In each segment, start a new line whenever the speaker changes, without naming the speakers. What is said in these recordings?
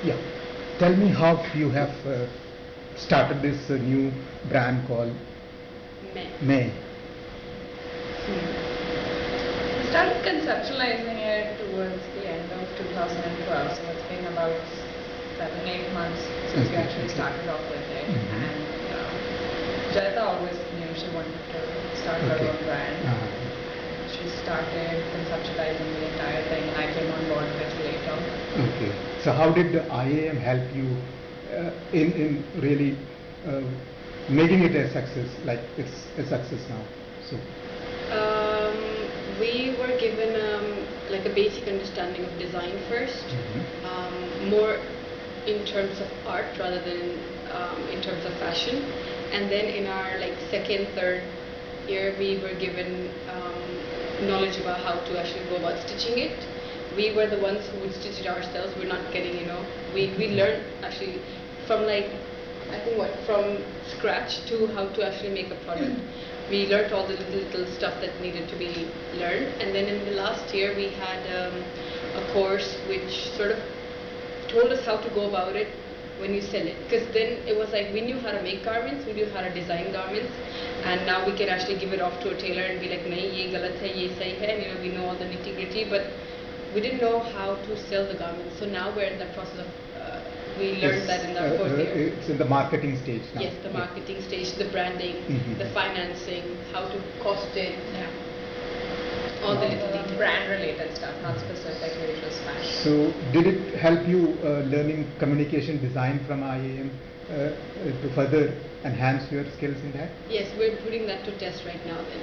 Yeah. Tell me how you have started this new brand called May.
We started conceptualizing it towards the end of 2012, so it's been about 7-8 months since we actually started off with it. And Jayeta always knew she wanted to start her own brand. She started conceptualizing the entire thing, and I came on board a little later.
Okay. So how did the IAM help you in really making it a success, like it's a success now? So
we were given like a basic understanding of design first, more in terms of art rather than in terms of fashion. And then in our like second, third year, we were given knowledge about how to actually go about stitching it. We were the ones who would stitch it ourselves. We're not getting, we learned actually from like, I think from scratch to how to actually make a product. We learned all the little stuff that needed to be learned. And then in the last year, we had a course which sort of told us how to go about it when you sell it. Because then it was like we knew how to make garments, we knew how to design garments, and now we can actually give it off to a tailor and be like, nahi, ye galat hai, ye sahi hai, and we know all the nitty-gritty, but we didn't know how to sell the garments. So now we're in the process of, we learned that in our fourth year.
It's in the marketing stage now.
Yes, the marketing stage, the branding, the financing, how to cost it, all the little details.
Brand-related stuff, not specifically just fashion.
So did it help you learning communication design from IAM to further enhance your skills in that?
Yes, we're putting that to test right now then.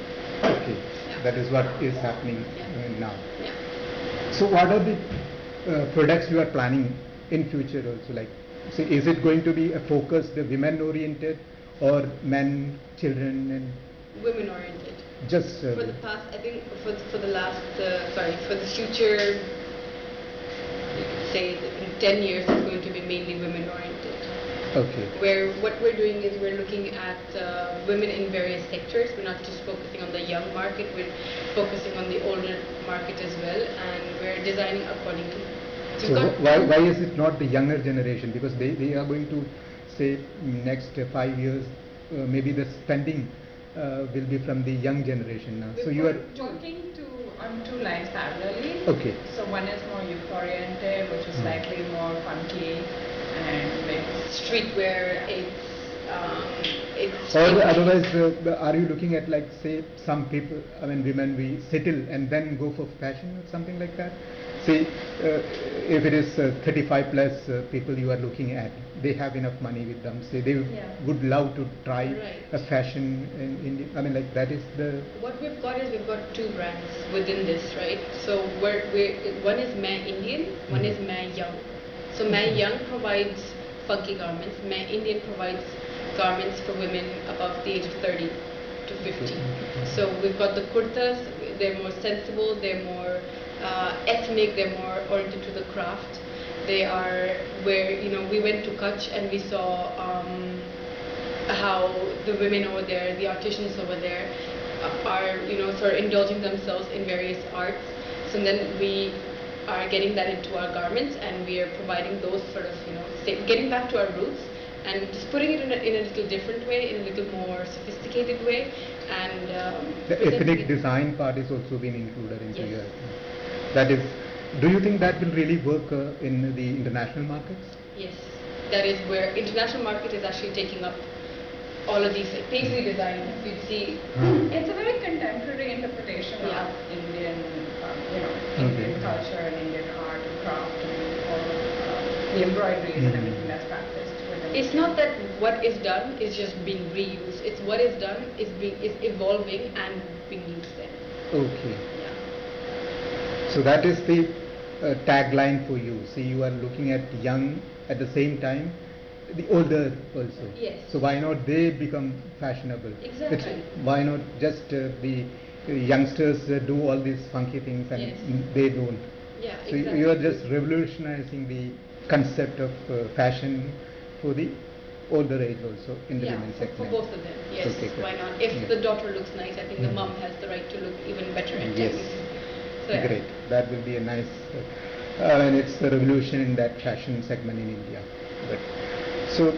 Okay, that is what is happening now.
Yeah.
So what are the products you are planning in future also? Like, so is it going to be a focused, women-oriented, or men, children, and
women-oriented?
Just
for the past, I think for the last, for the future, you could say in 10 years, it's going to be mainly women-oriented.
Okay.
Where what we're doing is we're looking at women in various sectors. We're not just focusing on the young market, we're focusing on the older market as well, and we're designing accordingly.
So why is it not the younger generation? Because they are going to say next 5 years, maybe the spending will be from the young generation now.
So you are working on two lines parallelly.
Okay.
So one is more youth-oriented, which is slightly more funky, and it's streetwear. It's
or otherwise, are you looking at, like, say, some people, I mean women, we settle and then go for fashion or something like that? Say, if it is 35 plus people you are looking at, they have enough money with them. Say they would love to try a fashion in India. I mean, like, that is the.
What we've got is we've got two brands within this, right? So one is May Indian, one is May Young. So May Young provides funky garments. May Indian provides garments for women above the age of 30 to 50. So we've got the kurtas. They're more sensible. They're more ethnic. They're more oriented to the craft. They are where we went to Kutch and we saw how the women over there, the artisans over there, are sort of indulging themselves in various arts. So then we are getting that into our garments, and we are providing those sort of getting back to our roots and just putting it in a little different way, in a little more sophisticated way. And
the ethnic design part is also being included into your.
Yes.
That is. Do you think that will really work in the international markets?
Yes, that is where international market is actually taking up all of these paisley design. You see,
it's a very contemporary interpretation of Indian, Indian culture and Indian art and craft and all of the embroideries and everything that's practiced.
It's not that what is done is just being reused. It's what is done is evolving and being used then.
Okay.
Yeah.
So that is the tagline for you. See, you are looking at young at the same time, the older also.
Yes.
So why not they become fashionable?
Exactly.
Why not just the youngsters do all these funky things and they don't?
Yeah,
so
exactly.
you are just revolutionizing the concept of fashion for the older age also in the women's segment.
For both of them. Yes. Okay, why not? If the daughter looks nice, I think the mom has the right to look even better and
yes.
So,
great. That will be a nice. and it's a revolution in that fashion segment in India. But so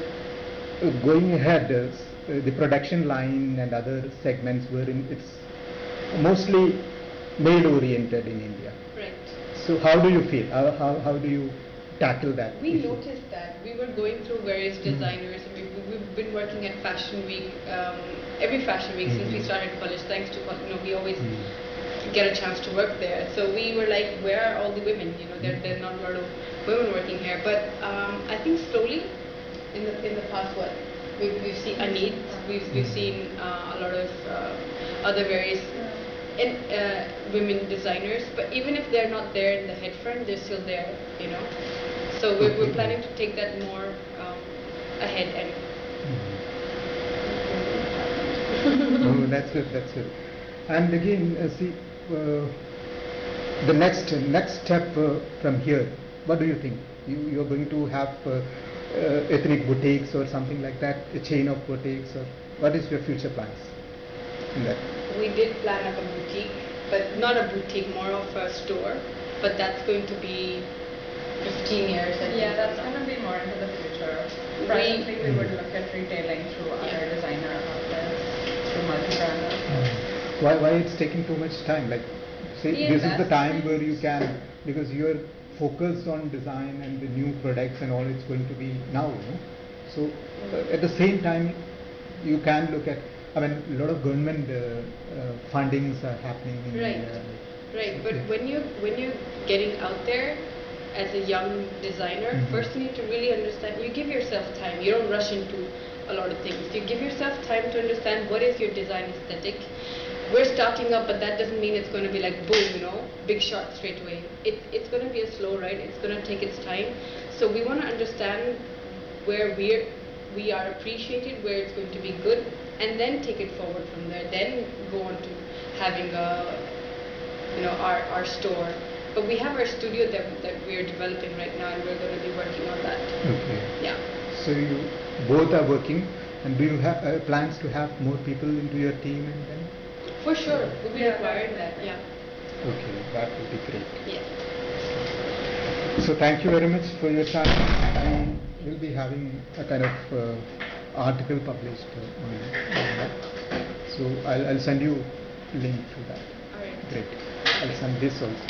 going ahead, the production line and other segments were in it's mostly male oriented in India.
Right.
So how do you feel? How do you tackle that?
We
issue?
noticed that we were going through various designers. We've been working at Fashion Week, every Fashion Week since we started college. Thanks to we always get a chance to work there. So we were like, where are all the women? There are not a lot of women working here. But I think slowly, in the past, we've seen a need. We've seen a lot of other various women designers. But even if they're not there in the head front, they're still there. So we're planning to take that more ahead and.
Oh, that's good. That's good. And again, see, the next step from here. What do you think? You're going to have ethnic boutiques or something like that, a chain of boutiques, or what is your future plans in that?
We did plan up a boutique, but not a boutique, more of a store. But that's going to be 15 years. I think.
Yeah, that's going to be more into the future. Presently, we would look at retailing through other designer outlets, through multi-brand outlets.
Why it's taking too much time? Like, say, this is the time where you can, because you're focused on design and the new products and all. It's going to be now. So at the same time, you can look at. I mean, a lot of government fundings are happening in India.
Right. But when you're getting out there as a young designer, first you need to really understand. You give yourself time. You don't rush into a lot of things. You give yourself time to understand what is your design aesthetic. We're starting up, but that doesn't mean it's going to be like boom, big shot straight away. It's going to be a slow ride. It's going to take its time. So we want to understand where we are appreciated, where it's going to be good, and then take it forward from there. Then go on to having our store. But we have our studio that we are developing right now, and we're going to be working on that.
Okay.
Yeah.
So you both are working, and do you have plans to have more people into your team and then?
For sure, we'll be requiring that. Yeah.
Okay, that would be great.
Yeah.
So thank you very much for your time. I will be having a kind of article published on that. So I'll send you link to that.
All right.
Great. I'll send this also.